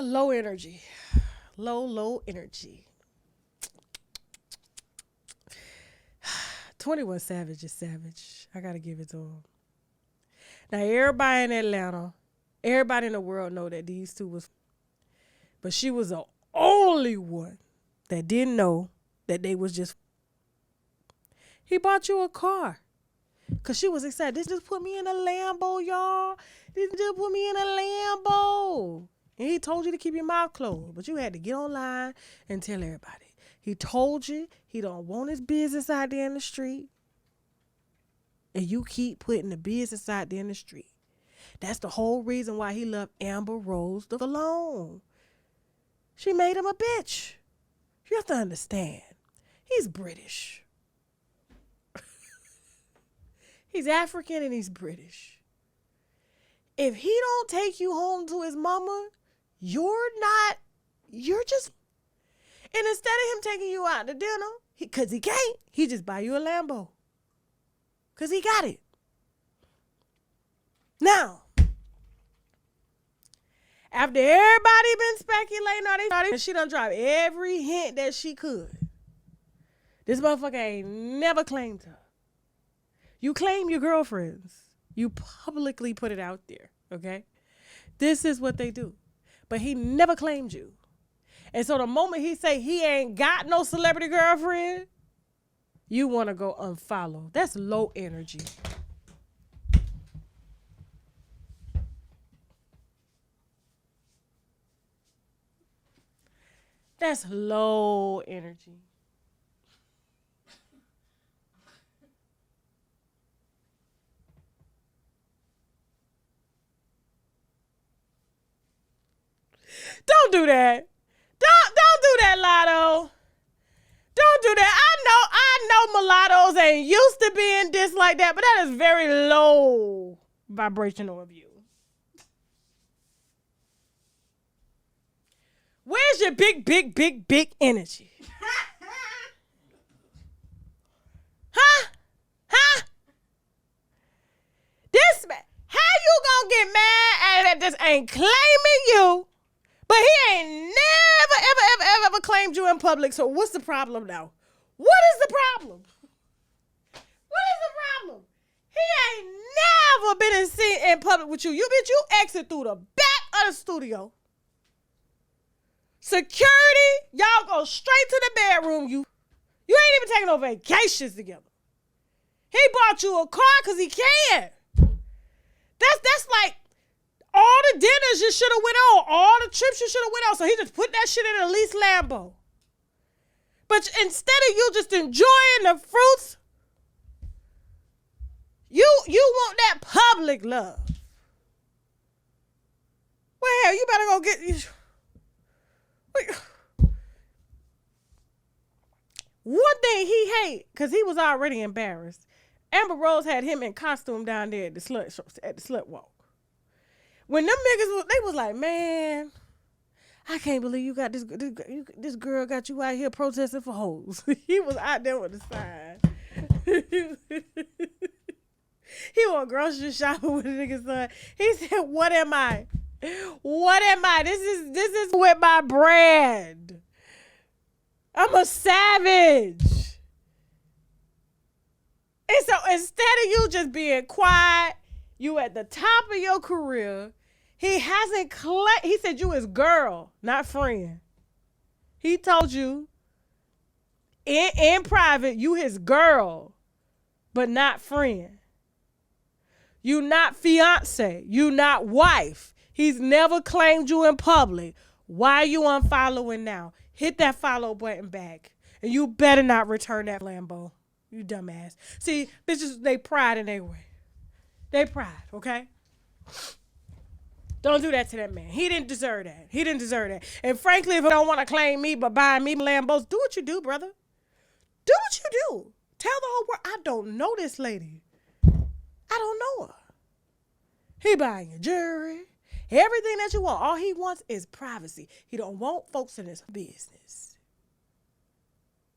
Low energy. Low energy. 21 Savage is savage. I gotta give it to him. Now everybody in Atlanta, everybody in the world know that these two was, but she was the only one that didn't know that they was just. He bought you a car. Cause she was excited. This just put me in a Lambo, y'all. This just put me in a Lambo. And he told you to keep your mouth closed, but you had to get online and tell everybody. He told you he don't want his business out there in the street. And you keep putting the business out there in the street. That's the whole reason why he left Amber Rose alone. She made him a bitch. You have to understand. He's British. He's African and he's British. If he don't take you home to his mama, you're just, and instead of him taking you out to dinner, because he can't, he just buy you a Lambo. Because he got it. Now, after everybody been speculating on this, she done dropped every hint that she could. This motherfucker ain't never claimed her. You claim your girlfriends. You publicly put it out there, okay? This is what they do. But he never claimed you. And so the moment he say he ain't got no celebrity girlfriend, you want to go unfollow. That's low energy. That's low energy. Don't do that. Don't do that, Latto. Don't do that. I know mulattoes ain't used to being dissed like that, but that is very low vibrational of you. Where's your big energy? Huh? This man, how you gonna get mad at this ain't claiming you? But he ain't never claimed you in public. So what's the problem now? What is the problem? What is the problem? He ain't never been seen in public with you. You exit through the back of the studio. Security, y'all go straight to the bedroom. You ain't even taking no vacations together. He bought you a car because he can. That's like all the dinners you should have went on, all the trips you should have went on. So he just put that shit in a leased Lambo. But instead of you just enjoying the fruits, you want that public love. Well, hell, you better go get. One thing he hate, because he was already embarrassed. Amber Rose had him in costume down there at the slut walk. When them niggas, they was like, man, I can't believe you got this girl got you out here protesting for hoes. He was out there with the sign. He went grocery shopping with a nigga's son. He said, what am I? What am I? This is with my brand. I'm a savage. And so instead of you just being quiet, you at the top of your career. He hasn't he said you his girl, not friend. He told you in private, you his girl, but not friend. You not fiance. You not wife. He's never claimed you in public. Why are you unfollowing now? Hit that follow button back. And you better not return that Lambo. You dumbass. See, bitches, they pride in their way. They pride, okay? Don't do that to that man. He didn't deserve that. And frankly, if you don't want to claim me but buying me Lambos, do what you do, brother. Do what you do. Tell the whole world, I don't know this lady. I don't know her. He buying your jewelry. Everything that you want. All he wants is privacy. He don't want folks in his business.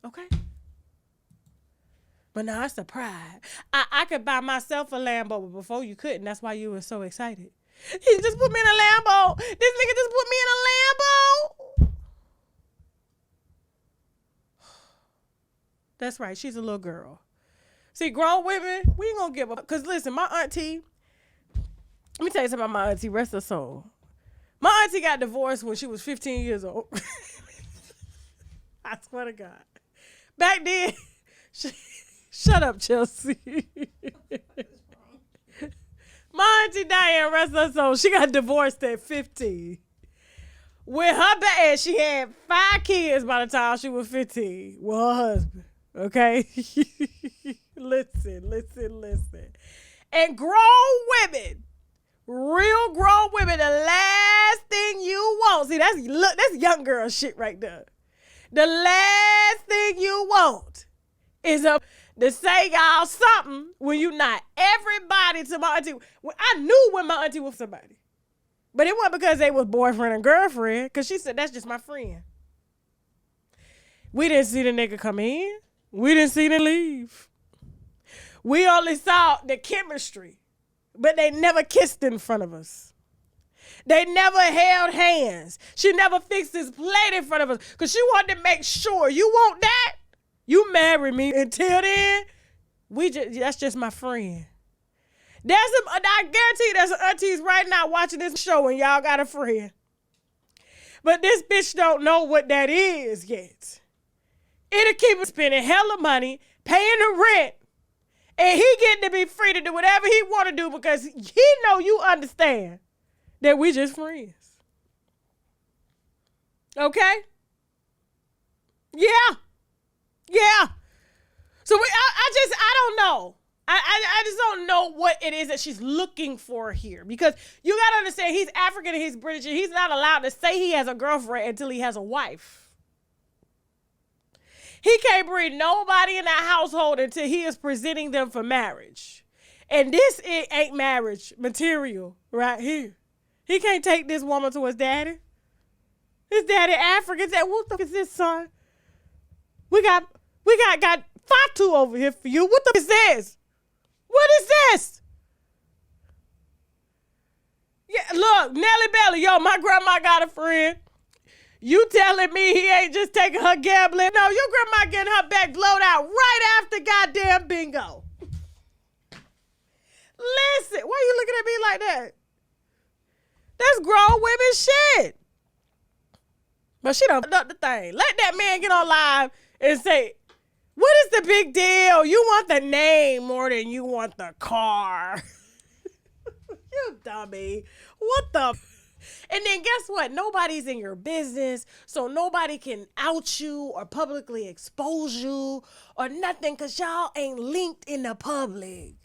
Okay? But now it's the pride. I could buy myself a Lambo, but before you couldn't. That's why you were so excited. He just put me in a Lambo. This nigga just put me in a That's right. She's a little girl. See, grown women, we ain't gonna give up. Cause listen, my auntie. Let me tell you something about my auntie. Rest her soul. My auntie got divorced when she was 15 years old. I swear to God. Back then, shut up, Chelsea. My auntie Diane, rest her soul, she got divorced at 15. With her bad, she had 5 kids by the time she was 15 with her husband. Okay? Listen. And grown women, real grown women, the last thing you want, see, that's young girl shit right there. The last thing you want is to say y'all something when you not. Everybody to my auntie, I knew when my auntie was somebody. But it wasn't because they was boyfriend and girlfriend, because she said, that's just my friend. We didn't see the nigga come in. We didn't see them leave. We only saw the chemistry, but they never kissed in front of us. They never held hands. She never fixed his plate in front of us because she wanted to make sure, you want that? You marry me. Until then, that's just my friend. I guarantee you there's some aunties right now watching this show and y'all got a friend. But this bitch don't know what that is yet. It'll keep spending hella money, paying the rent, and he getting to be free to do whatever he want to do because he know you understand that we just friends. Okay? Yeah. So I don't know. I just don't know what it is that she's looking for here. Because you got to understand, he's African and he's British, and he's not allowed to say he has a girlfriend until he has a wife. He can't bring nobody in that household until he is presenting them for marriage. And this ain't marriage material right here. He can't take this woman to his daddy. His daddy African said, what the fuck is this, son? We got Fatu over here for you. What the fuck is this? What is this? Yeah, look, Nelly Belly, yo, my grandma got a friend. You telling me he ain't just taking her gambling? No, your grandma getting her back blowed out right after goddamn bingo. Listen, why are you looking at me like that? That's grown women shit. But she done up the thing. Let that man get on live and say, what is the big deal? You want the name more than you want the car. You dummy. What the? And then guess what? Nobody's in your business, so nobody can out you or publicly expose you or nothing because y'all ain't linked in the public.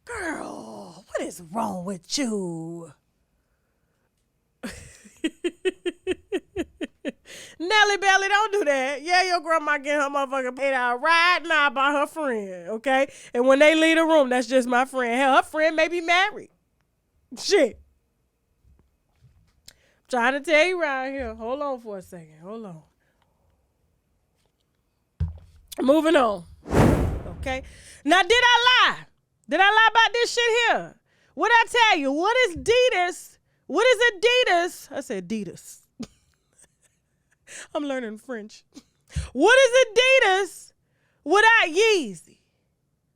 Girl, what is wrong with you? Nelly Belly, don't do that. Yeah, your grandma get her motherfucking paid out right now by her friend, okay? And when they leave the room, that's just my friend. Hell, her friend may be married. Shit. I'm trying to tell you right here. Hold on for a second. Hold on. Moving on. Okay. Now, did I lie? Did I lie about this shit here? What I tell you? What is Adidas? What is Adidas? I said Adidas. I'm learning French. What is Adidas without Yeezy?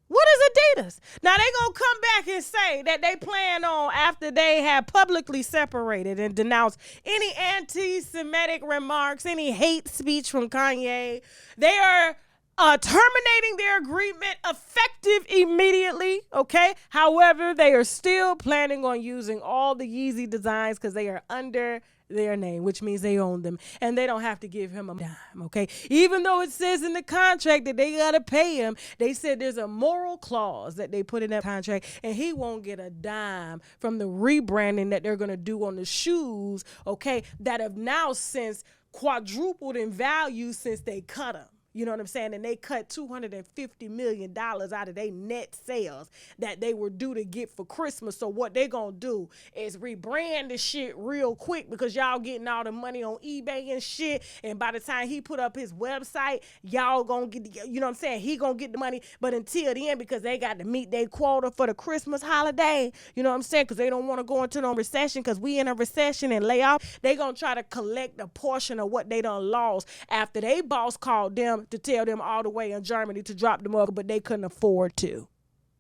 What is Adidas? Now they gonna come back and say that they plan on, after they have publicly separated and denounced any anti-Semitic remarks, any hate speech from Kanye, they are terminating their agreement effective immediately, okay? However, they are still planning on using all the Yeezy designs because they are under their name, which means they own them, and they don't have to give him a dime, okay? Even though it says in the contract that they gotta pay him, they said there's a moral clause that they put in that contract, and he won't get a dime from the rebranding that they're gonna do on the shoes, okay, that have now since quadrupled in value since they cut them. You know what I'm saying? And they cut $250 million out of their net sales that they were due to get for Christmas. So what they gonna do is rebrand the shit real quick because y'all getting all the money on eBay and shit. And by the time he put up his website, y'all gonna get, you know what I'm saying? He gonna get the money. But until the end, because they got to meet their quota for the Christmas holiday, you know what I'm saying? Because they don't want to go into no recession because we in a recession and lay off. They gonna try to collect a portion of what they done lost after they boss called them to tell them all the way in Germany to drop them up, but they couldn't afford to.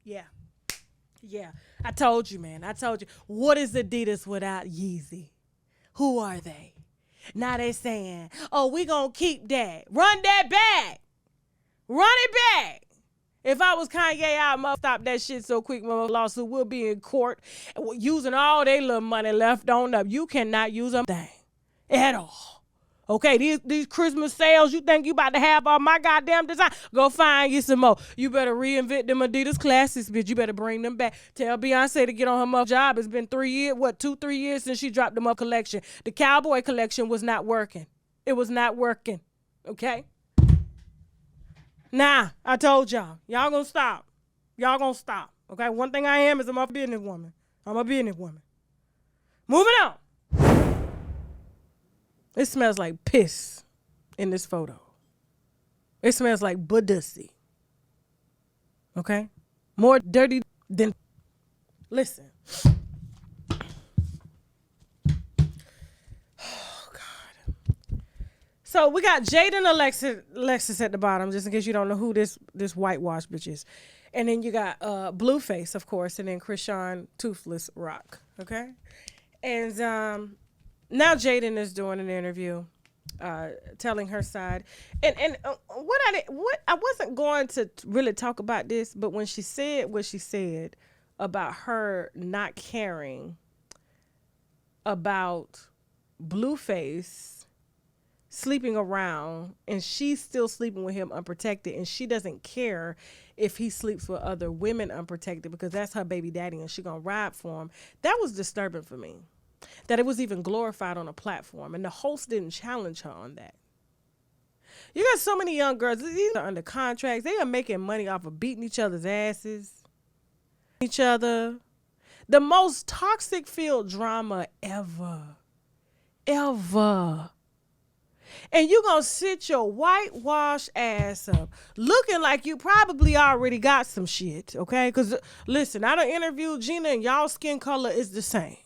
Yeah. I told you, man. I told you. What is Adidas without Yeezy? Who are they? Now they saying, oh, we gonna keep that. Run that back. Run it back. If I was Kanye, I'd stop that shit so quick. My lawsuit will be in court using all their little money left on up. You cannot use a thing at all. Okay, these Christmas sales, you think you about to have all my goddamn design? Go find you some more. You better reinvent them Adidas classics, bitch. You better bring them back. Tell Beyonce to get on her mother job. It's been 3 years, 2-3 years since she dropped the mother collection. The cowboy collection was not working. It was not working, okay? Nah, I told y'all. Y'all gonna stop. Y'all gonna stop, okay? One thing I am is I'm a businesswoman. I'm a businesswoman. Moving on. It smells like piss in this photo. It smells like budussy. Okay? More dirty than... Listen. Oh, God. So we got Jade and Alexis at the bottom, just in case you don't know who this whitewash bitch is. And then you got Blueface, of course, and then Krishan Toothless Rock. Okay? And... now Jaden is doing an interview, telling her side, and what I wasn't going to really talk about this, but when she said what she said about her not caring about Blueface sleeping around and she's still sleeping with him unprotected, and she doesn't care if he sleeps with other women unprotected because that's her baby daddy and she gonna ride for him. That was disturbing for me. That it was even glorified on a platform, and the host didn't challenge her on that. You got so many young girls, these are under contracts. They are making money off of beating each other's asses. Each other. The most toxic filled drama ever. Ever. And you gonna sit your whitewash ass up looking like you probably already got some shit, okay? Because, listen, I done interviewed Gina and y'all skin color is the same.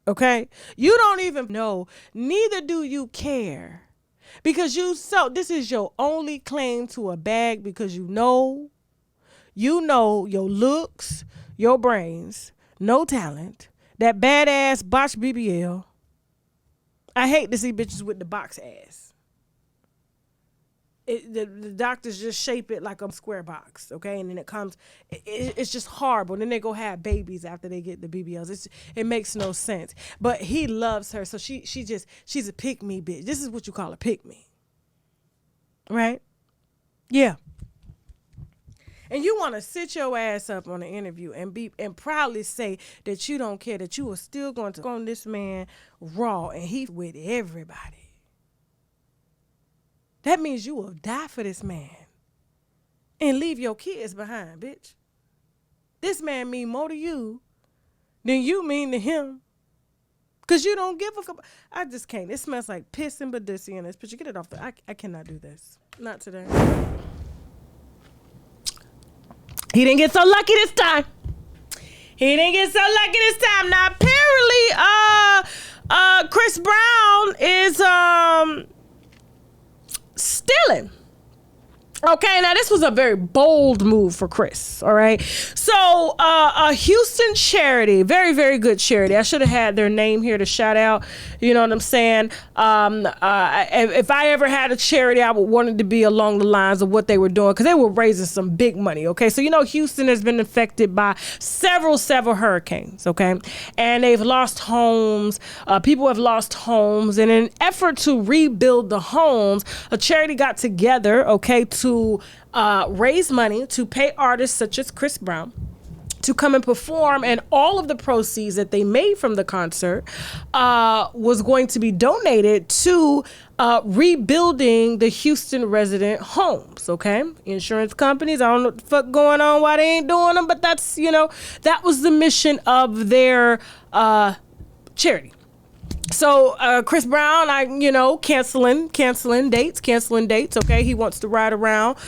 Okay, you don't even know, neither do you care, because this is your only claim to a bag, because you know your looks, your brains, no talent, that badass botch BBL. I hate to see bitches with the box ass. The doctors just shape it like a square box, okay? And then it comes, it's just horrible. And then they go have babies after they get the BBLs. It makes no sense. But he loves her, so she's a pick-me bitch. This is what you call a pick-me, right? Yeah. And you want to sit your ass up on an interview and proudly say that you don't care, that you are still going to go on this man raw and he with everybody. That means you will die for this man and leave your kids behind, bitch. This man mean more to you than you mean to him. Because you don't give a fuck. I just can't. It smells like piss and badussy in this picture. Get it off. I cannot do this. Not today. He didn't get so lucky this time. Now, apparently, Chris Brown is... stealing. Okay, now this was a very bold move for Chris, all right? So, a Houston charity, very, very good charity. I should have had their name here to shout out, you know what I'm saying? If I ever had a charity, I would want it to be along the lines of what they were doing, because they were raising some big money, okay? So, Houston has been affected by several hurricanes, okay? And they've lost homes. People have lost homes. And in an effort to rebuild the homes, a charity got together, okay, to raise money to pay artists such as Chris Brown to come and perform, and all of the proceeds that they made from the concert was going to be donated to rebuilding the Houston resident homes. Okay, insurance companies, I don't know what the fuck going on, why they ain't doing them, but that's, you know, that was the mission of their charity. So Chris Brown, canceling dates. Okay, he wants to ride around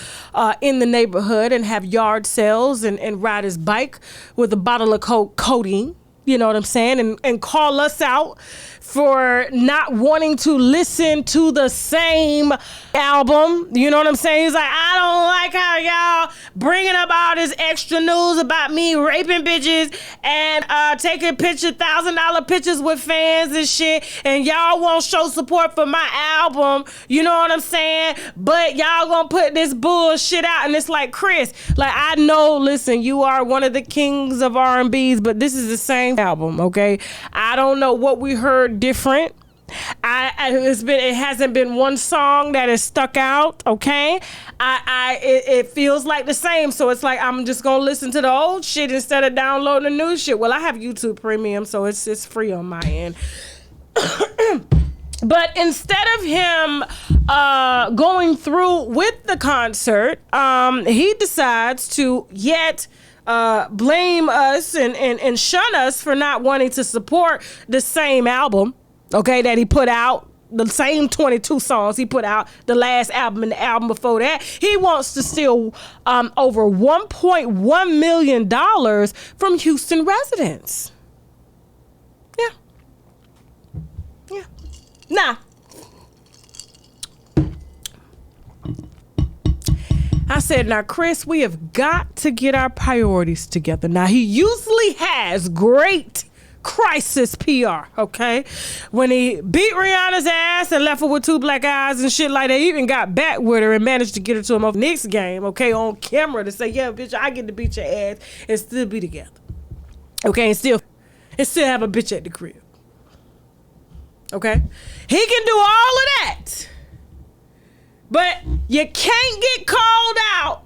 in the neighborhood and have yard sales and ride his bike with a bottle of codeine. You know what I'm saying? And call us out for not wanting to listen to the same album. You know what I'm saying? He's like, I don't like how y'all bringing up all this extra news about me raping bitches and taking $1,000 pictures with fans and shit, and y'all won't show support for my album. You know what I'm saying? But y'all gonna put this bullshit out, and it's like, Chris, like, I know, listen, you are one of the kings of R&Bs, but this is the same album, okay? I don't know what we heard different. It hasn't been one song that has stuck out. Okay, it feels like the same. So it's like, I'm just gonna listen to the old shit instead of downloading the new shit. Well, I have YouTube Premium, so it's free on my end. But instead of him going through with the concert, he decides to blame us and shun us for not wanting to support the same album, okay, that he put out, the same 22 songs he put out, the last album and the album before that. He wants to steal over $1.1 million from Houston residents. Yeah. Nah. I said, now, Chris, we have got to get our priorities together. Now, he usually has great crisis PR, okay? When he beat Rihanna's ass and left her with 2 black eyes and shit like that, he even got back with her and managed to get her to a Knicks game, okay, on camera to say, yeah, bitch, I get to beat your ass and still be together. Okay, and still have a bitch at the crib. Okay? He can do all of that. But you can't get called out,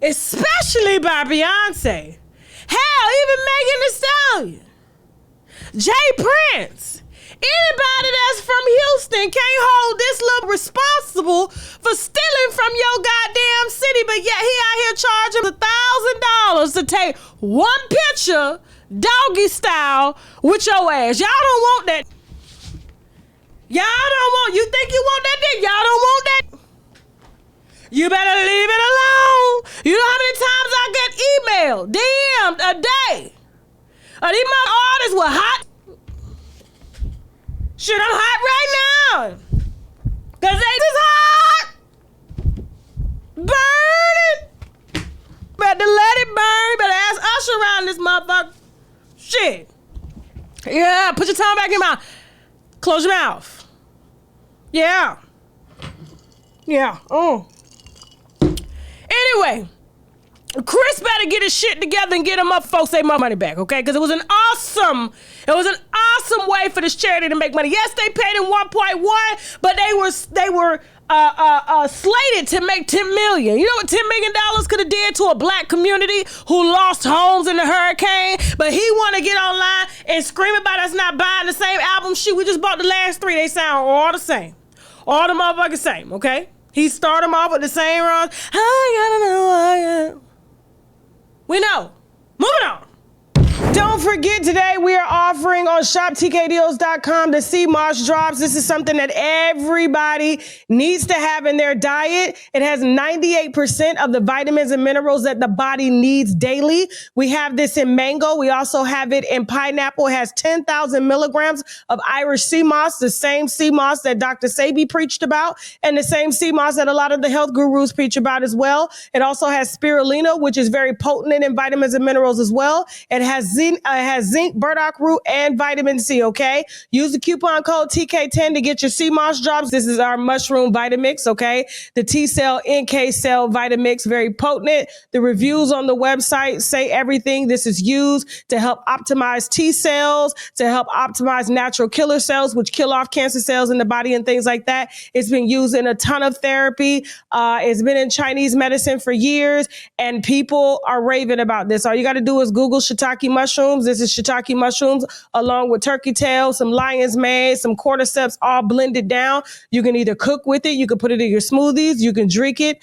especially by Beyonce. Hell, even Megan Thee Stallion. Jay Prince. Anybody that's from Houston can't hold this little responsible for stealing from your goddamn city, but yet he out here charging $1,000 to take one picture, doggy style, with your ass. Y'all don't want that. You think you want that dick? Y'all don't want that. You better leave it alone. You know how many times I get emailed, DM'd a day? These my artists were hot. Shit, I'm hot right now. Cause they just hot. Burning. Better let it burn. Better ask Usher around this motherfucker. Shit. Yeah, put your tongue back in your mouth. Close your mouth. Yeah. Anyway, Chris better get his shit together and get them up folks their money back, okay? Because it was an awesome way for this charity to make money. Yes, they paid him 1.1, but they were slated to make $10 million. You know what $10 million could have did to a black community who lost homes in the hurricane? But he want to get online and scream about us not buying the same album. Shit, we just bought the last 3. They sound all the same. All the motherfuckers same, okay? He started them off with the same runs. I gotta know I am. We know. Moving on. Don't forget, today we are offering on shoptkdeals.com the sea moss drops. This is something that everybody needs to have in their diet. It has 98% of the vitamins and minerals that the body needs daily. We have this in mango. We also have it in pineapple. It has 10,000 milligrams of Irish sea moss, the same sea moss that Dr. Sebi preached about, and the same sea moss that a lot of the health gurus preach about as well. It also has spirulina, which is very potent in vitamins and minerals as well. It has zinc, burdock root, and vitamin C, okay? Use the coupon code TK10 to get your sea moss drops. This is our mushroom Vitamix, okay? The T cell, NK cell Vitamix, very potent. The reviews on the website say everything. This is used to help optimize T cells, to help optimize natural killer cells, which kill off cancer cells in the body and things like that. It's been used in a ton of therapy. It's been in Chinese medicine for years, and people are raving about this. All you got to do is Google shiitake mushrooms. This is shiitake mushrooms along with turkey tail, some lion's mane, some cordyceps, all blended down. You can either cook with it, you can put it in your smoothies, you can drink it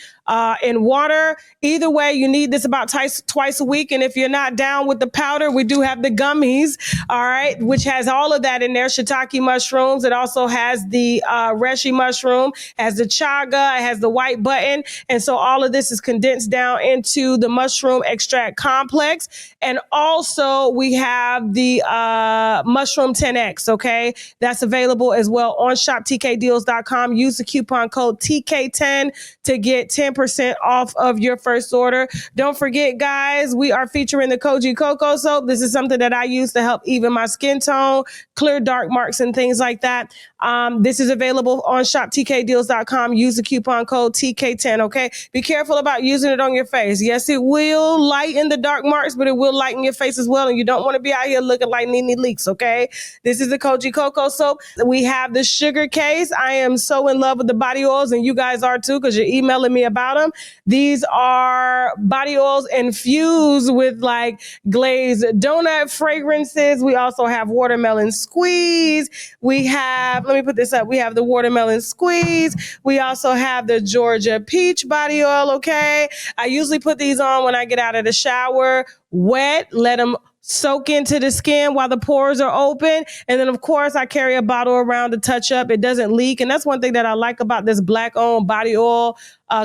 in water. Either way, you need this about twice a week. And if you're not down with the powder, we do have the gummies, all right, which has all of that in there. Shiitake mushrooms. It also has the reishi mushroom, has the chaga, it has the white button. And so all of this is condensed down into the mushroom extract complex. And also we have the mushroom 10X, okay? That's available as well on shoptkdeals.com. Use the coupon code TK10 to get 10% off of your first order. Don't forget, guys, we are featuring the Koji Cocoa Soap. This is something that I use to help even my skin tone, clear dark marks and things like that. This is available on shoptkdeals.com. Use the coupon code TK10, okay? Be careful about using it on your face. Yes, it will lighten the dark marks, but it will lighten your face as well. And you don't want to be out here looking like Nene Leakes, okay? This is the Koji Cocoa Soap. We have the sugar case. I am so in love with the body oils, and you guys are too, because you're emailing me about them. These are body oils infused with like glazed donut fragrances. We also have watermelon squeeze. We have, let me put this up. We have the watermelon squeeze. We also have the Georgia peach body oil, okay? I usually put these on when I get out of the shower, wet, let them soak into the skin while the pores are open. And then, of course, I carry a bottle around to touch up. It doesn't leak. And that's one thing that I like about this Black-owned body oil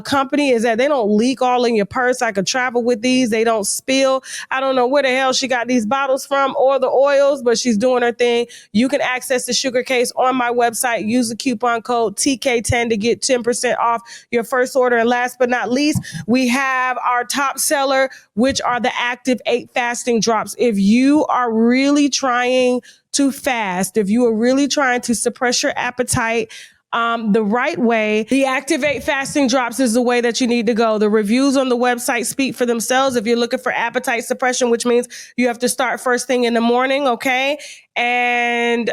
company is that they don't leak all in your purse. I could travel with these. They don't spill. I don't know where the hell she got these bottles from or the oils, but she's doing her thing. You can access the sugar case on my website. Use the coupon code TK10 to get 10% off your first order. And last but not least, we have our top seller, which are the Active 8 fasting drops. If you are really trying to fast, if you are really trying to suppress your appetite, the right way, the Active 8 fasting drops is the way that you need to go. The reviews on the website speak for themselves. If you're looking for appetite suppression, which means you have to start first thing in the morning, okay? And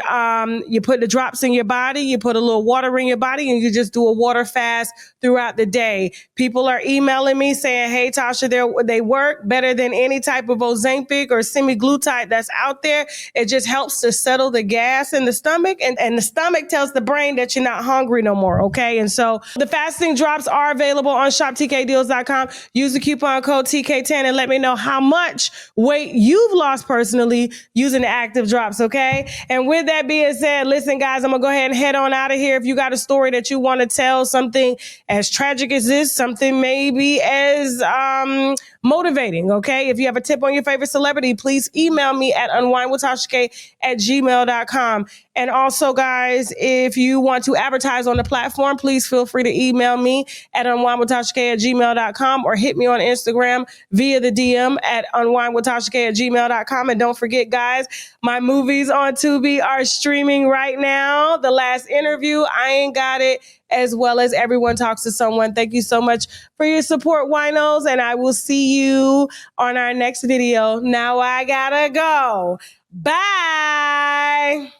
you put the drops in your body, you put a little water in your body, and you just do a water fast throughout the day. People are emailing me saying, hey, Tasha, they work better than any type of Ozempic or semaglutide that's out there. It just helps to settle the gas in the stomach, and the stomach tells the brain that you're not hungry no more, okay? And so the fasting drops are available on shoptkdeals.com. Use the coupon code TK10 and let me know how much weight you've lost personally using the Active drops, okay? And with that being said, listen, guys, I'm going to go ahead and head on out of here. If you got a story that you want to tell, something as tragic as this, something maybe as motivating, okay? If you have a tip on your favorite celebrity, please email me at unwindwithtasha@gmail.com. And also, guys, if you want to advertise on the platform, please feel free to email me at unwindwithtasha@gmail.com or hit me on Instagram via the DM at unwindwithtasha@gmail.com. And don't forget, guys, my movies on Tubi are streaming right now. The Last Interview, I Ain't Got It, as well as Everyone Talks to Someone. Thank you so much for your support, winos, and I will see you on our next video. Now I gotta go. Bye.